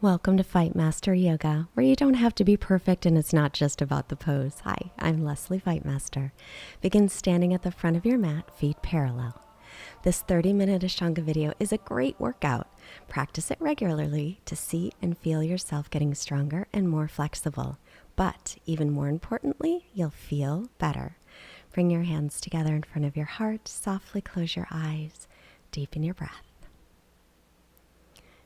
Welcome to Fight Master Yoga, where you don't have to be perfect and it's not just about the pose. Hi, I'm Leslie Fight Master. Begin standing at the front of your mat, feet parallel. This 30-minute Ashtanga video is a great workout. Practice it regularly to see and feel yourself getting stronger and more flexible. But even more importantly, you'll feel better. Bring your hands together in front of your heart, softly close your eyes, deepen your breath.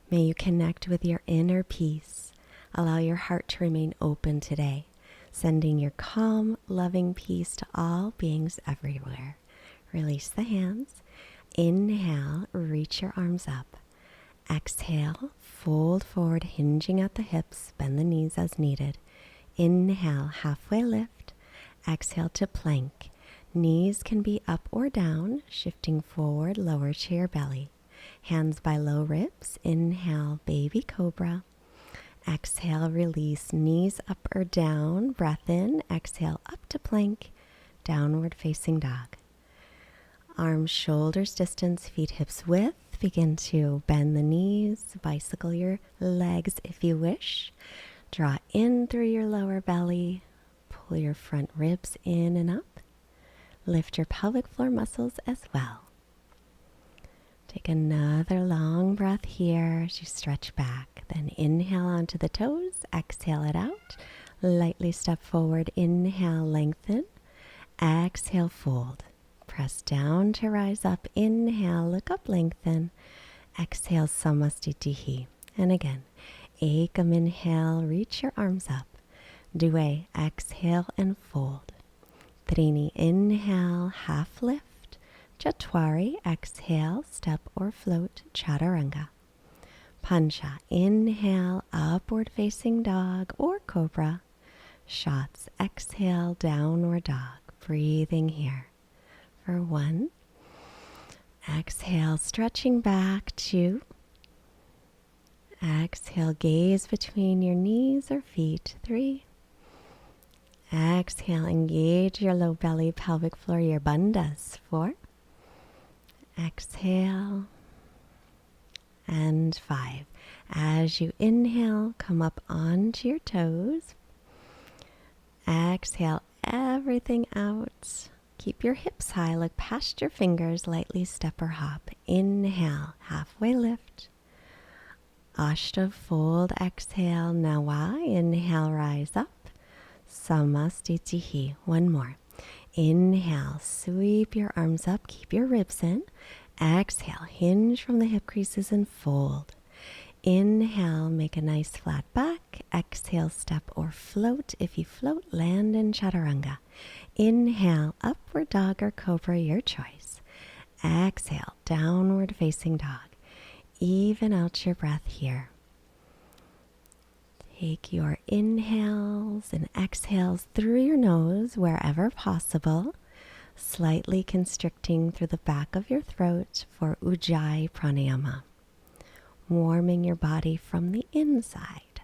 May you connect with your inner peace. Allow your heart to remain open today, sending your calm, loving peace to all beings everywhere. Release the hands. Inhale, reach your arms up. Exhale, fold forward, hinging at the hips, bend the knees as needed. Inhale, halfway lift. Exhale to plank. Knees can be up or down, shifting forward, lower to your belly. Hands by low ribs. Inhale, baby cobra. Exhale, release, knees up or down. Breath in, exhale, up to plank, downward facing dog. Arms, shoulders distance, feet hips width. Begin to bend the knees, bicycle your legs if you wish. Draw in through your lower belly. Pull your front ribs in and up. Lift your pelvic floor muscles as well. Take another long breath here as you stretch back. Then inhale onto the toes, exhale it out. Lightly step forward, inhale, lengthen. Exhale, fold. Press down to rise up. Inhale, look up, lengthen. Exhale, Samastitihi. And again, Ekam, inhale, reach your arms up. Due, exhale and fold. Trini, inhale, half lift. Chatwari, exhale, step or float, chaturanga. Pancha, inhale, upward facing dog or cobra. Shots, exhale, downward dog. Breathing here for 1. Exhale, stretching back 2. Exhale, gaze between your knees or feet 3. Exhale, engage your low belly, pelvic floor, your bandhas 4. Exhale, and 5. As you inhale, come up onto your toes. Exhale, everything out. Keep your hips high, look past your fingers, lightly step or hop. Inhale, halfway lift. Ashta, fold, exhale, nawa. Inhale, rise up. Samastitihi. 1 more. Inhale, sweep your arms up, keep your ribs in. Exhale, hinge from the hip creases and fold. Inhale, make a nice flat back. Exhale, step or float. If you float, land in chaturanga. Inhale, upward dog or cobra, your choice. Exhale, downward facing dog. Even out your breath here. Take your inhales and exhales through your nose wherever possible, slightly constricting through the back of your throat for Ujjayi Pranayama, warming your body from the inside.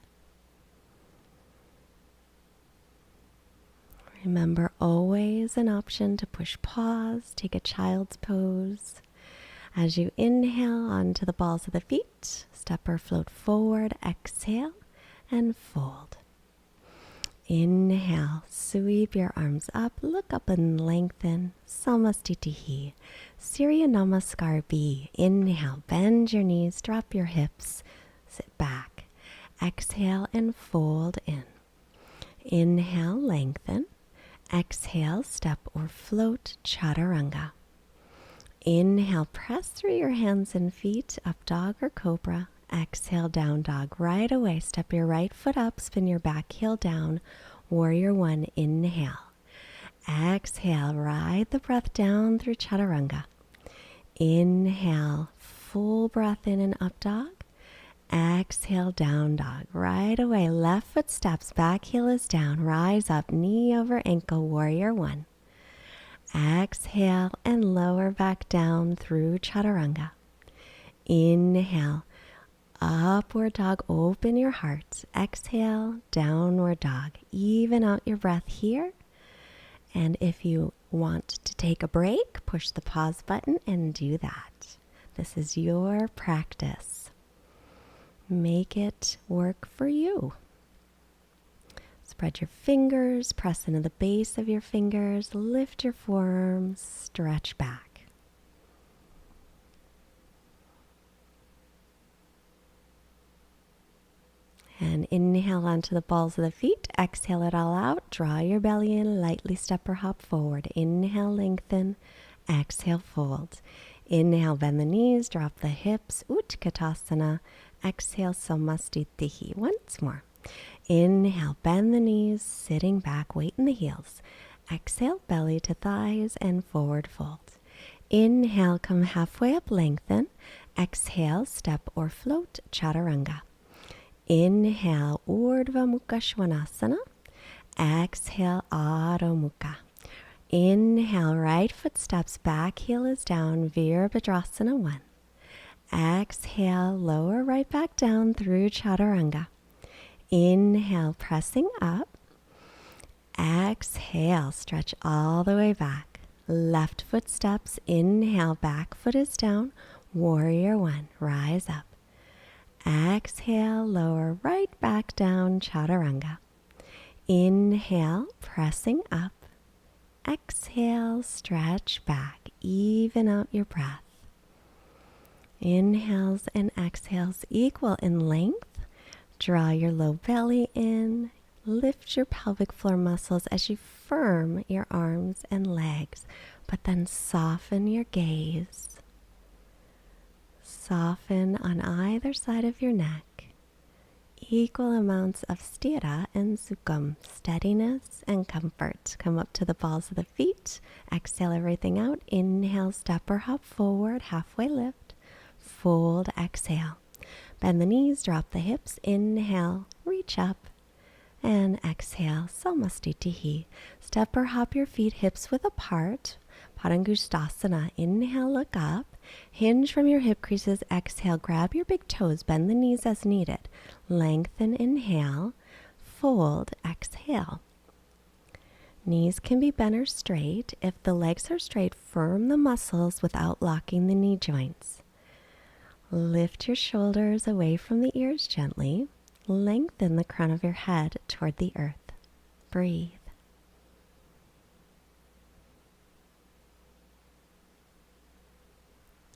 Remember, always an option to push pause, take a child's pose. As you inhale onto the balls of the feet, step or float forward, exhale, and fold. Inhale, sweep your arms up, look up and lengthen. Samastitihi. Surya Namaskar B. Inhale, bend your knees, drop your hips, sit back. Exhale and fold in. Inhale, lengthen. Exhale, step or float, chaturanga. Inhale, press through your hands and feet, up dog or cobra. Exhale, down dog. Right away, step your right foot up, spin your back heel down. Warrior 1, inhale. Exhale, ride the breath down through chaturanga. Inhale, full breath in and up dog. Exhale, down dog. Right away, left foot steps, back heel is down. Rise up, knee over ankle, warrior 1. Exhale and lower back down through chaturanga. Inhale. Upward dog, open your heart. Exhale, downward dog. Even out your breath here. And if you want to take a break, push the pause button and do that. This is your practice. Make it work for you. Spread your fingers, press into the base of your fingers, lift your forearms, stretch back. And inhale onto the balls of the feet, exhale it all out, draw your belly in, lightly step or hop forward. Inhale, lengthen, exhale, fold. Inhale, bend the knees, drop the hips, Utkatasana. Exhale, Samastitihi. Once more. Inhale, bend the knees, sitting back, weight in the heels. Exhale, belly to thighs and forward fold. Inhale, come halfway up, lengthen. Exhale, step or float, Chaturanga. Inhale, Urdhva Mukha Svanasana. Exhale, Adho Mukha. Inhale, right foot steps back, heel is down, Virabhadrasana 1. Exhale, lower right back down through Chaturanga. Inhale, pressing up. Exhale, stretch all the way back. Left foot steps, inhale, back foot is down, Warrior 1, rise up. Exhale, lower right back down, Chaturanga. Inhale, pressing up. Exhale, stretch back, even out your breath. Inhales and exhales equal in length. Draw your low belly in. Lift your pelvic floor muscles as you firm your arms and legs, but then soften your gaze. Soften on either side of your neck. Equal amounts of sthira and sukham, steadiness and comfort. Come up to the balls of the feet. Exhale everything out. Inhale, step or hop forward, halfway lift. Fold, exhale. Bend the knees, drop the hips. Inhale, reach up. And exhale, Samastitihi. Step or hop your feet hips width apart. Padangusthasana. Inhale, look up. Hinge from your hip creases. Exhale, grab your big toes. Bend the knees as needed. Lengthen, inhale. Fold, exhale. Knees can be bent or straight. If the legs are straight, firm the muscles without locking the knee joints. Lift your shoulders away from the ears gently. Lengthen the crown of your head toward the earth. Breathe.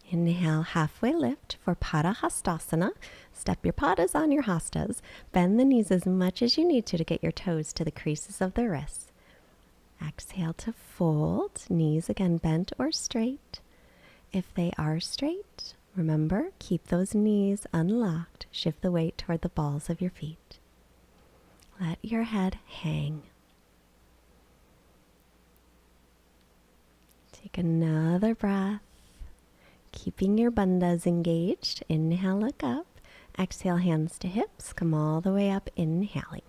Inhale, halfway lift for Padahastasana. Step your padas on your hastas. Bend the knees as much as you need to get your toes to the creases of the wrists. Exhale to fold. Knees again bent or straight. If they are straight, remember, keep those knees unlocked. Shift the weight toward the balls of your feet. Let your head hang. Take another breath. Keeping your bandhas engaged. Inhale, look up. Exhale, hands to hips. Come all the way up, inhaling.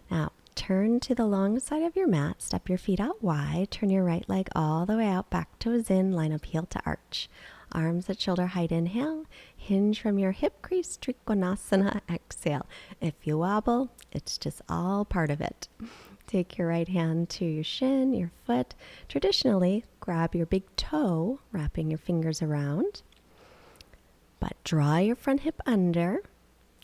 Now, turn to the long side of your mat. Step your feet out wide. Turn your right leg all the way out, back toes in. Line up heel to arch. Arms at shoulder height, inhale. Hinge from your hip crease, Trikonasana, exhale. If you wobble, it's just all part of it. Take your right hand to your shin, your foot. Traditionally, grab your big toe, wrapping your fingers around. But draw your front hip under.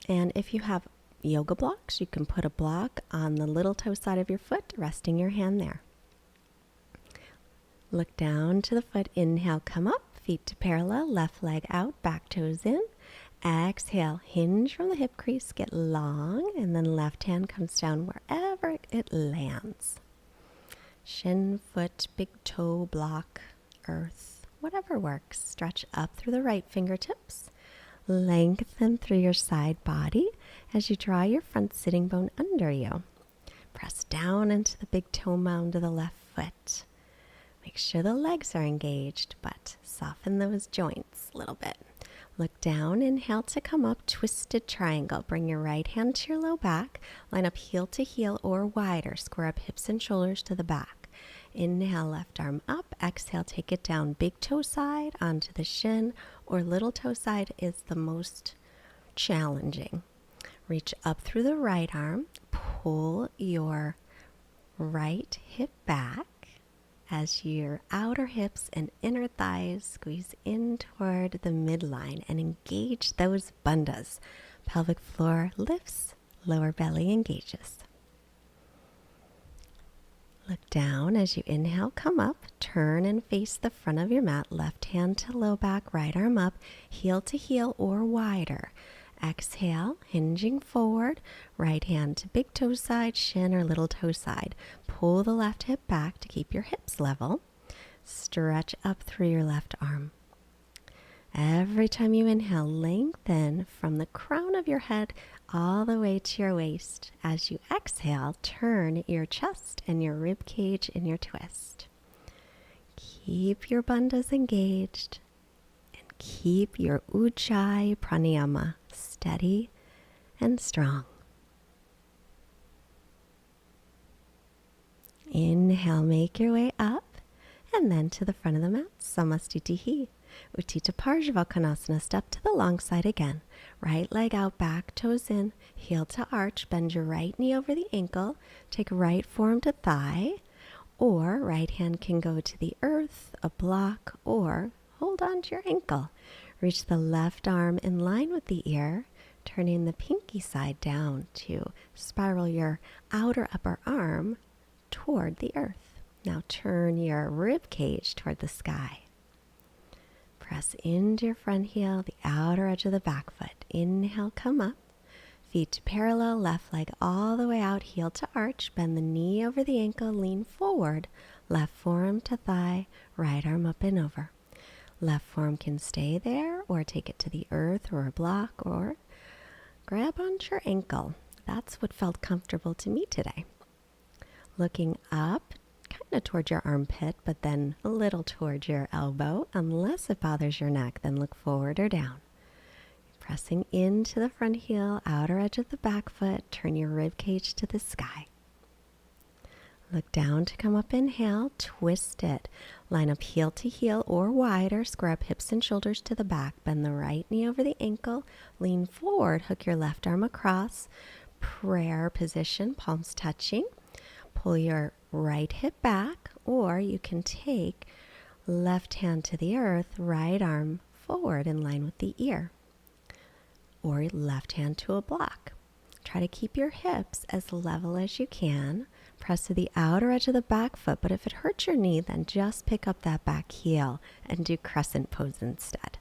And if you have yoga blocks, you can put a block on the little toe side of your foot, resting your hand there. Look down to the foot. Inhale, come up. Feet to parallel, left leg out, back toes in. Exhale, hinge from the hip crease, get long, and then left hand comes down wherever it lands. Shin, foot, big toe, block, earth, whatever works. Stretch up through the right fingertips. Lengthen through your side body as you draw your front sitting bone under you. Press down into the big toe mound of the left foot. Make sure the legs are engaged, but soften those joints a little bit. Look down, inhale to come up, twisted triangle. Bring your right hand to your low back. Line up heel to heel or wider. Square up hips and shoulders to the back. Inhale, left arm up. Exhale, take it down. Big toe side onto the shin, or little toe side is the most challenging. Reach up through the right arm. Pull your right hip back as your outer hips and inner thighs squeeze in toward the midline and engage those bandhas. Pelvic floor lifts, lower belly engages. Look down as you inhale, come up, turn and face the front of your mat, left hand to low back, right arm up, heel to heel or wider. Exhale, hinging forward, right hand to big toe side, shin or little toe side. Pull the left hip back to keep your hips level. Stretch up through your left arm. Every time you inhale, lengthen from the crown of your head all the way to your waist. As you exhale, turn your chest and your rib cage in your twist. Keep your bandhas engaged and keep your Ujjayi pranayama steady and strong. Inhale, make your way up and then to the front of the mat, Samastitihi. Uttita Parsvakonasana, step to the long side again. Right leg out, back toes in, heel to arch, bend your right knee over the ankle, take right forearm to thigh, or right hand can go to the earth, a block, or hold on to your ankle. Reach the left arm in line with the ear, turning the pinky side down to spiral your outer upper arm toward the earth. Now turn your rib cage toward the sky. Press into your front heel, the outer edge of the back foot. Inhale, come up. Feet parallel, left leg all the way out, heel to arch. Bend the knee over the ankle, lean forward. Left forearm to thigh, right arm up and over. Left forearm can stay there or take it to the earth or a block or grab onto your ankle. That's what felt comfortable to me today. Looking up, kind of toward your armpit, but then a little toward your elbow. Unless it bothers your neck, then look forward or down. Pressing into the front heel, outer edge of the back foot, turn your rib cage to the sky. Look down to come up, inhale, twist it. Line up heel to heel or wider, square up hips and shoulders to the back. Bend the right knee over the ankle, lean forward, hook your left arm across. Prayer position, palms touching. Pull your right hip back, or you can take left hand to the earth, right arm forward in line with the ear, or left hand to a block. Try to keep your hips as level as you can. Press to the outer edge of the back foot, but if it hurts your knee, then just pick up that back heel and do crescent pose instead.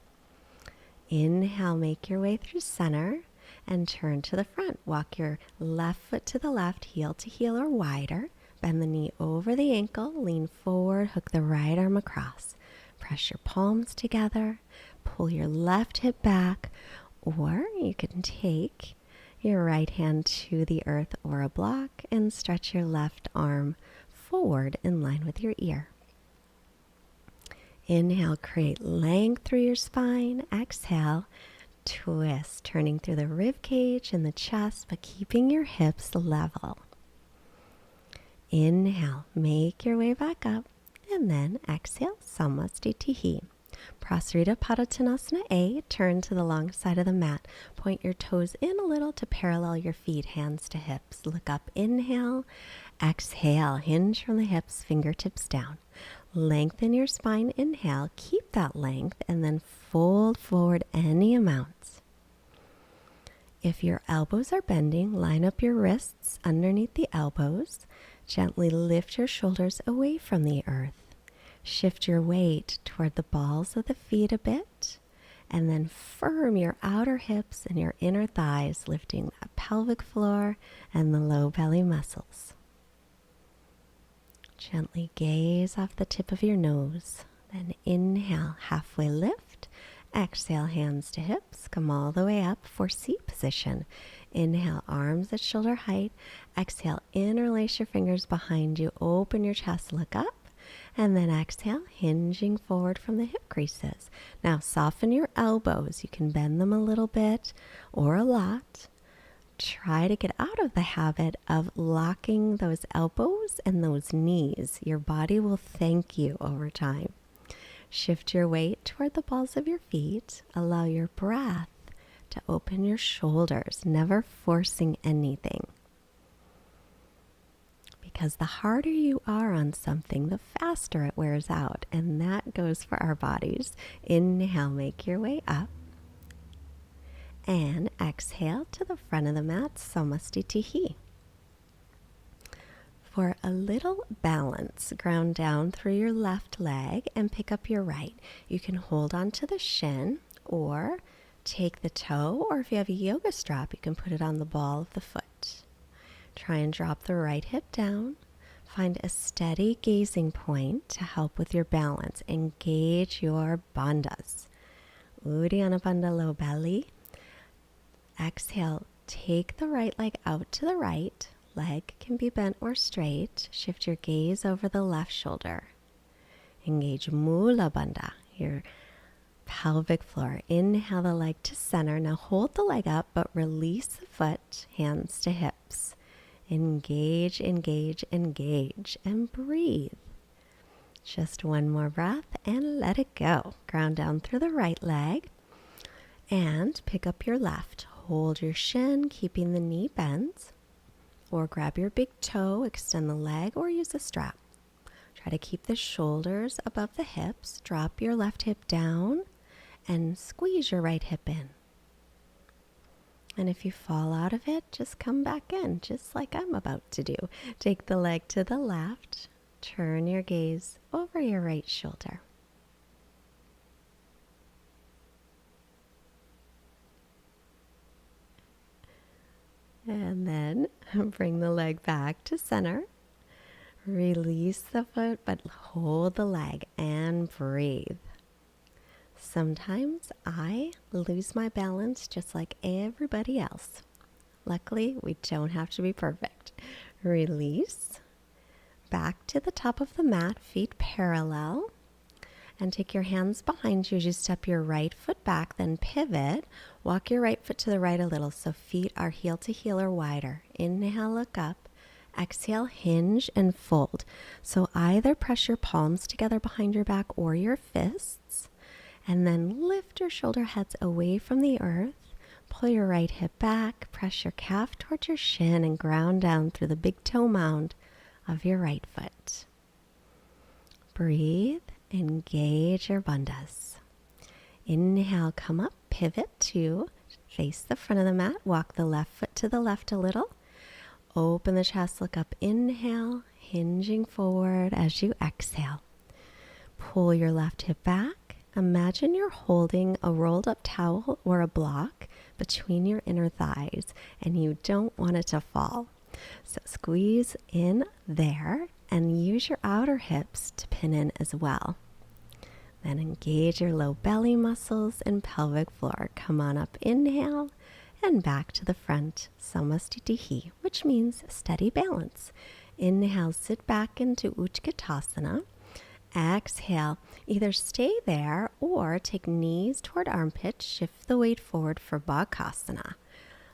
Inhale, make your way through center and turn to the front. Walk your left foot to the left, heel to heel or wider. Bend the knee over the ankle, lean forward, hook the right arm across. Press your palms together, pull your left hip back, or you can take your right hand to the earth or a block and stretch your left arm forward in line with your ear. Inhale, create length through your spine. Exhale, twist, turning through the rib cage and the chest, but keeping your hips level. Inhale, make your way back up, and then exhale, Samastitihi. Prasarita Padottanasana A, turn to the long side of the mat. Point your toes in a little to parallel your feet, hands to hips. Look up, inhale, exhale, hinge from the hips, fingertips down. Lengthen your spine, inhale, keep that length, and then fold forward any amount. If your elbows are bending, line up your wrists underneath the elbows. Gently lift your shoulders away from the earth. Shift your weight toward the balls of the feet a bit, and then firm your outer hips and your inner thighs, lifting the pelvic floor and the low belly muscles. Gently gaze off the tip of your nose. Then inhale, halfway lift. Exhale, hands to hips. Come all the way up for seat position. Inhale, arms at shoulder height. Exhale, interlace your fingers behind you. Open your chest, look up. And then exhale, hinging forward from the hip creases. Now soften your elbows. You can bend them a little bit or a lot. Try to get out of the habit of locking those elbows and those knees. Your body will thank you over time. Shift your weight toward the balls of your feet. Allow your breath to open your shoulders, never forcing anything. Because the harder you are on something, the faster it wears out. And that goes for our bodies. Inhale, make your way up. And exhale to the front of the mat, Samastitihi. For a little balance, ground down through your left leg and pick up your right. You can hold on to the shin or take the toe, or if you have a yoga strap, you can put it on the ball of the foot. Try and drop the right hip down. Find a steady gazing point to help with your balance. Engage your bandhas. Uddiyana Bandha, low belly. Exhale, take the right leg out to the right. Leg can be bent or straight. Shift your gaze over the left shoulder. Engage Mula Bandha, your pelvic floor. Inhale the leg to center. Now hold the leg up, but release the foot, hands to hips. Engage, engage, engage, and breathe. Just one more breath and let it go. Ground down through the right leg and pick up your left. Hold your shin, keeping the knee bent, or grab your big toe, extend the leg, or use a strap. Try to keep the shoulders above the hips. Drop your left hip down and squeeze your right hip in. And if you fall out of it, just come back in, just like I'm about to do. Take the leg to the left, turn your gaze over your right shoulder. And then bring the leg back to center. Release the foot, but hold the leg and breathe. Sometimes I lose my balance just like everybody else. Luckily, we don't have to be perfect. Release. Back to the top of the mat, feet parallel. And take your hands behind you as you step your right foot back, then pivot. Walk your right foot to the right a little so feet are heel to heel or wider. Inhale, look up. Exhale, hinge and fold. So either press your palms together behind your back or your fists. And then lift your shoulder heads away from the earth. Pull your right hip back. Press your calf towards your shin and ground down through the big toe mound of your right foot. Breathe. Engage your bandhas. Inhale, come up, pivot to face the front of the mat. Walk the left foot to the left a little. Open the chest, look up. Inhale, hinging forward as you exhale. Pull your left hip back. Imagine you're holding a rolled up towel or a block between your inner thighs and you don't want it to fall. So squeeze in there and use your outer hips to pin in as well. Then engage your low belly muscles and pelvic floor. Come on up, inhale, and back to the front, Samastitihi, which means steady balance. Inhale, sit back into Utkatasana. Exhale, either stay there or take knees toward armpits, shift the weight forward for Bakasana.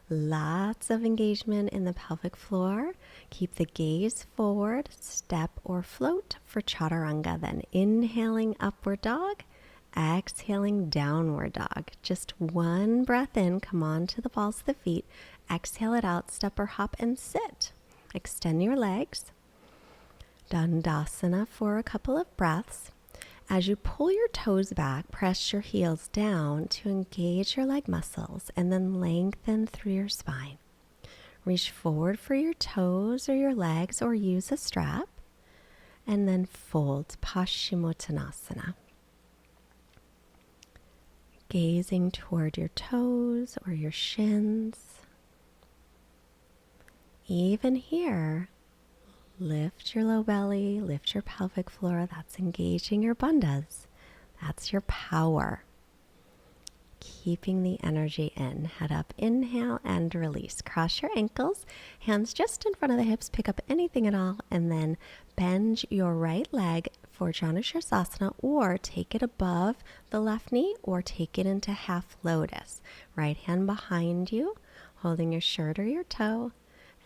Lots of engagement in the pelvic floor. Keep the gaze forward, step or float for Chaturanga. Then inhaling upward dog, exhaling downward dog. Just one breath in, come on to the balls of the feet. Exhale it out, step or hop and sit. Extend your legs. Dandasana for a couple of breaths. As you pull your toes back, press your heels down to engage your leg muscles and then lengthen through your spine. Reach forward for your toes or your legs or use a strap and then fold Paschimottanasana. Gazing toward your toes or your shins. Even here, lift your low belly, lift your pelvic floor. That's engaging your bandhas. That's your power. Keeping the energy in. Head up, inhale and release. Cross your ankles, hands just in front of the hips. Pick up anything at all and then bend your right leg for Janushirasana or take it above the left knee or take it into half lotus. Right hand behind you, holding your shirt or your toe.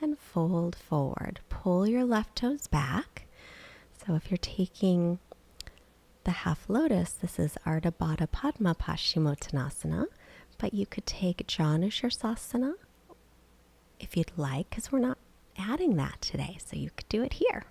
And fold forward. Pull your left toes back. So if you're taking the half lotus, this is Ardha Baddha Padma Paschimottanasana, but you could take Janushirasana if you'd like, because we're not adding that today, so you could do it here.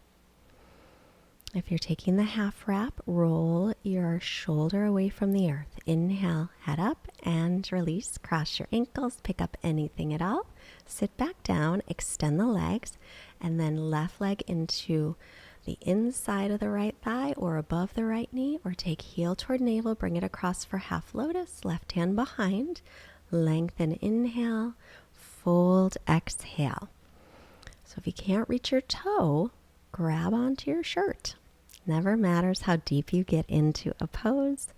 If you're taking the half wrap, roll your shoulder away from the earth. Inhale, head up and release. Cross your ankles, pick up anything at all. Sit back down, extend the legs, and then left leg into the inside of the right thigh or above the right knee, or take heel toward navel, bring it across for half lotus, left hand behind. Lengthen, inhale, fold, exhale. So if you can't reach your toe, grab onto your shirt. Never matters how deep you get into a pose,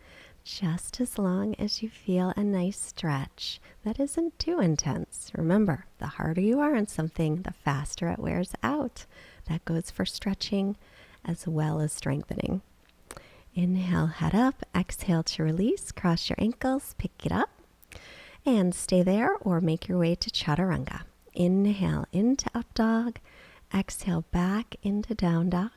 just as long as you feel a nice stretch that isn't too intense. Remember, the harder you are on something, the faster it wears out. That goes for stretching as well as strengthening. Inhale, head up. Exhale to release. Cross your ankles, pick it up, and stay there or make your way to chaturanga. Inhale into up dog. Exhale back into down dog.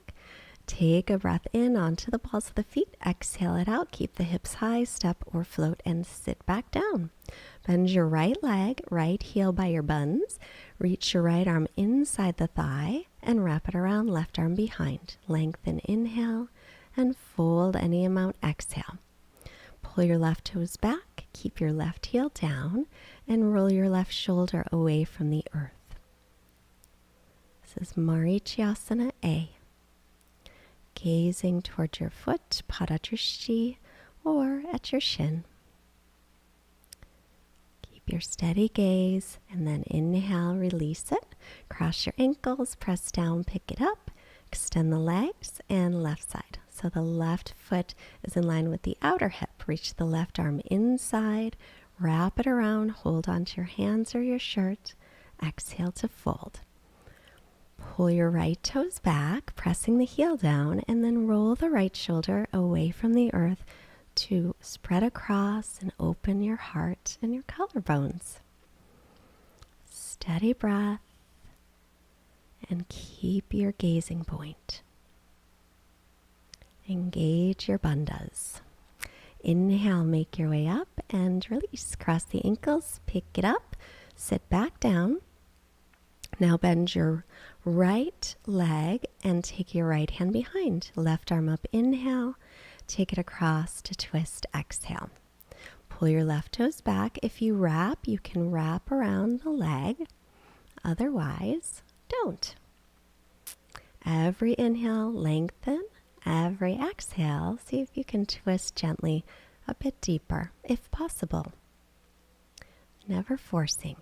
Take a breath in onto the balls of the feet. Exhale it out. Keep the hips high. Step or float and sit back down. Bend your right leg, right heel by your buns. Reach your right arm inside the thigh and wrap it around, left arm behind. Lengthen, inhale, and fold any amount, exhale. Pull your left toes back. Keep your left heel down and roll your left shoulder away from the earth. This is Marichyasana A. Gazing towards your foot, Padadrashti, or at your shin. Keep your steady gaze, and then inhale, release it. Cross your ankles, press down, pick it up, extend the legs, and left side. So the left foot is in line with the outer hip. Reach the left arm inside, wrap it around, hold onto your hands or your shirt. Exhale to fold. Pull your right toes back, pressing the heel down, and then roll the right shoulder away from the earth to spread across and open your heart and your collarbones. Steady breath, and keep your gazing point. Engage your bandhas. Inhale, make your way up and release. Cross the ankles, pick it up, sit back down. Now bend your right leg and take your right hand behind. Left arm up, inhale. Take it across to twist, exhale. Pull your left toes back. If you wrap, you can wrap around the leg. Otherwise, don't. Every inhale, lengthen. Every exhale, see if you can twist gently a bit deeper, if possible. Never forcing.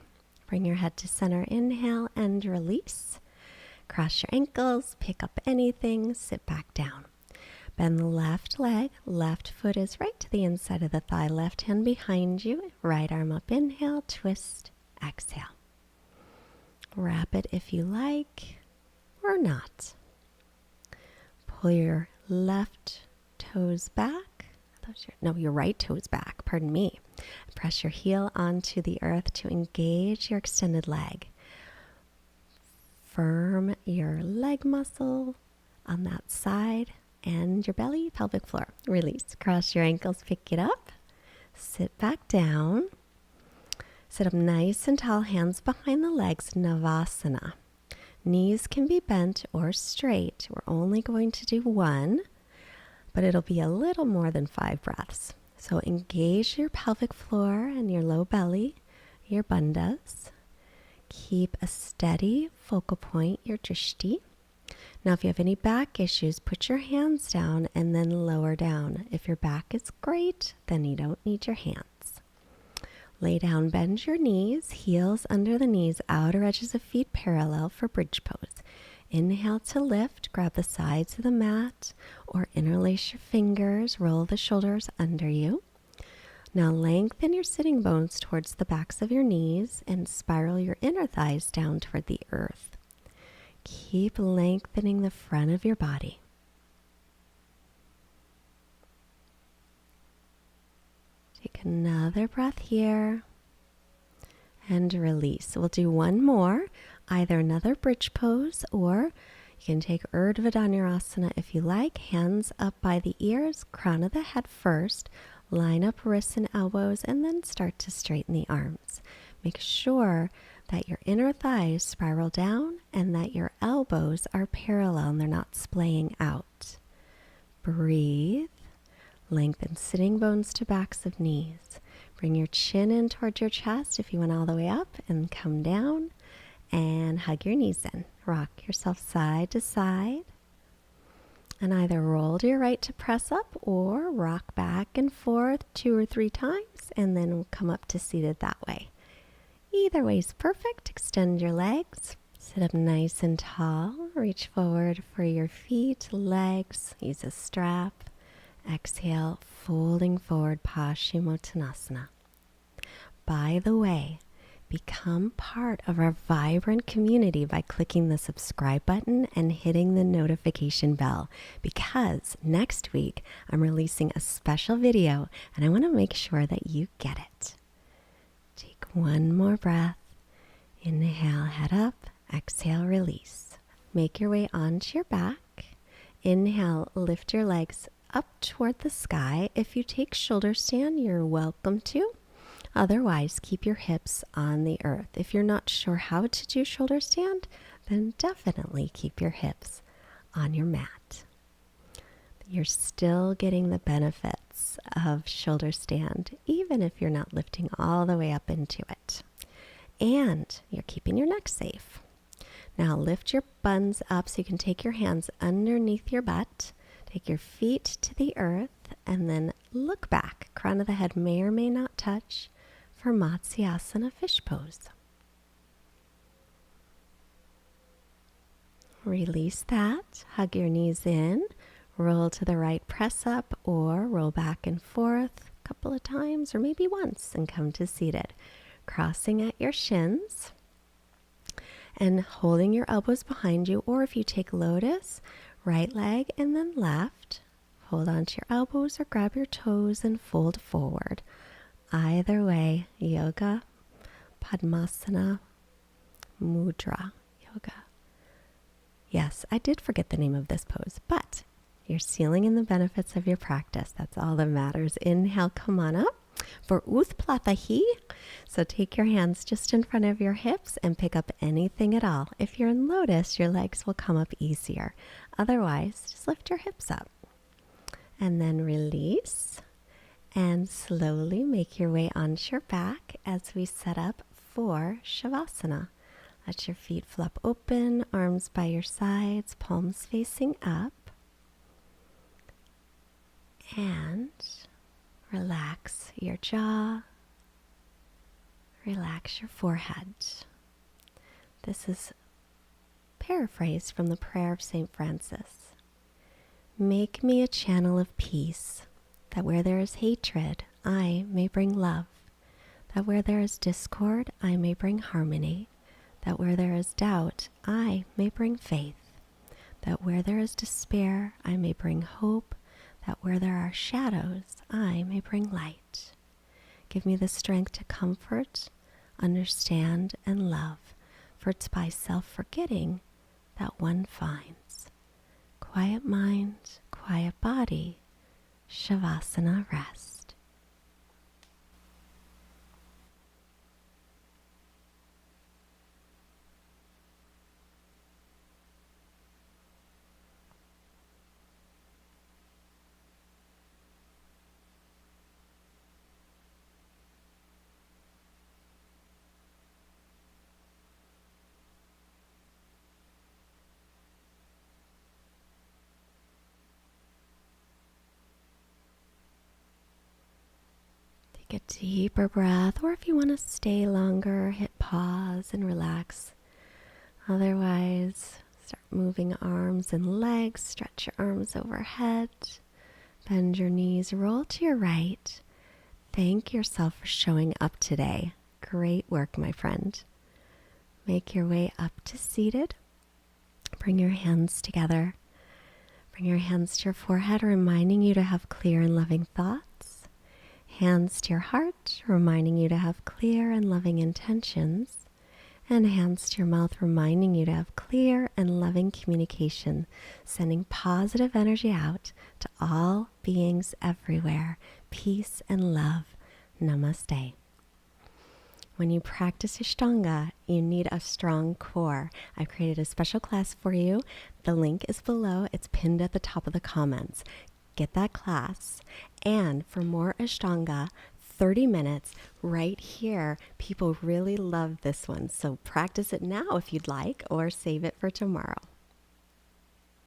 Bring your head to center, inhale and release. Cross your ankles, pick up anything, sit back down. Bend the left leg, left foot is right to the inside of the thigh, left hand behind you, right arm up, inhale, twist, exhale. Wrap it if you like or not. Pull your left toes back. Your right toes back, pardon me. Press your heel onto the earth to engage your extended leg. Firm your leg muscle on that side and your belly, pelvic floor. Release. Cross your ankles, pick it up. Sit back down. Sit up nice and tall, hands behind the legs, Navasana. Knees can be bent or straight. We're only going to do one, but it'll be a little more than 5 breaths. So engage your pelvic floor and your low belly, your bandhas. Keep a steady focal point, your drishti. Now, if you have any back issues, put your hands down and then lower down. If your back is great, then you don't need your hands. Lay down, bend your knees, heels under the knees, outer edges of feet parallel for bridge pose. Inhale to lift, grab the sides of the mat or interlace your fingers, roll the shoulders under you. Now lengthen your sitting bones towards the backs of your knees and spiral your inner thighs down toward the earth. Keep lengthening the front of your body. Take another breath here and release. We'll do one more, either another bridge pose, or you can take Urdhva Dhanurasana if you like. Hands up by the ears, crown of the head first. Line up wrists and elbows and then start to straighten the arms. Make sure that your inner thighs spiral down and that your elbows are parallel and they're not splaying out. Breathe. Lengthen sitting bones to backs of knees. Bring your chin in towards your chest if you went all the way up, and come down and hug your knees in. Rock yourself side to side. And either roll to your right to press up or rock back and forth 2 or 3 times and then we'll come up to seated that way. Either way is perfect. Extend your legs. Sit up nice and tall. Reach forward for your feet, legs. Use a strap. Exhale, folding forward, Paschimottanasana. By the way, become part of our vibrant community by clicking the subscribe button and hitting the notification bell, because next week I'm releasing a special video and I want to make sure that you get it. Take one more breath. Inhale, head up. Exhale, release. Make your way onto your back. Inhale, lift your legs up toward the sky. If you take shoulder stand, you're welcome to. Otherwise, keep your hips on the earth. If you're not sure how to do shoulder stand, then definitely keep your hips on your mat. You're still getting the benefits of shoulder stand, even if you're not lifting all the way up into it. And you're keeping your neck safe. Now lift your buns up so you can take your hands underneath your butt. Take your feet to the earth and then look back. Crown of the head may or may not touch for Matsyasana fish pose. Release that. Hug your knees in. Roll to the right, press up, or roll back and forth a couple of times or maybe once and come to seated. Crossing at your shins and holding your elbows behind you, or if you take lotus, right leg and then left. Hold onto your elbows or grab your toes and fold forward. Either way, yoga, Padmasana, mudra, yoga. Yes, I did forget the name of this pose, but you're sealing in the benefits of your practice. That's all that matters. Inhale, come on up for Utplatahi. So take your hands just in front of your hips and pick up anything at all. If you're in lotus, your legs will come up easier. Otherwise, just lift your hips up. And then release. And slowly make your way onto your back as we set up for Shavasana. Let your feet flop open, arms by your sides, palms facing up. And relax your jaw. Relax your forehead. This is paraphrased from the prayer of St. Francis. Make me a channel of peace, that where there is hatred, I may bring love. That where there is discord, I may bring harmony. That where there is doubt, I may bring faith. That where there is despair, I may bring hope. That where there are shadows, I may bring light. Give me the strength to comfort, understand, and love, for it's by self-forgetting that one finds quiet mind, quiet body, Shavasana rest. Take a deeper breath, or if you want to stay longer, hit pause and relax. Otherwise, start moving arms and legs, stretch your arms overhead, bend your knees, roll to your right. Thank yourself for showing up today. Great work, my friend. Make your way up to seated. Bring your hands together. Bring your hands to your forehead, reminding you to have clear and loving thoughts. Hands to your heart, reminding you to have clear and loving intentions. And hands to your mouth, reminding you to have clear and loving communication, sending positive energy out to all beings everywhere. Peace and love. Namaste. When you practice Ashtanga, you need a strong core. I've created a special class for you. The link is below. It's pinned at the top of the comments. get that class. And for more Ashtanga, 30 minutes right here. People really love this one. So practice it now if you'd like, or save it for tomorrow.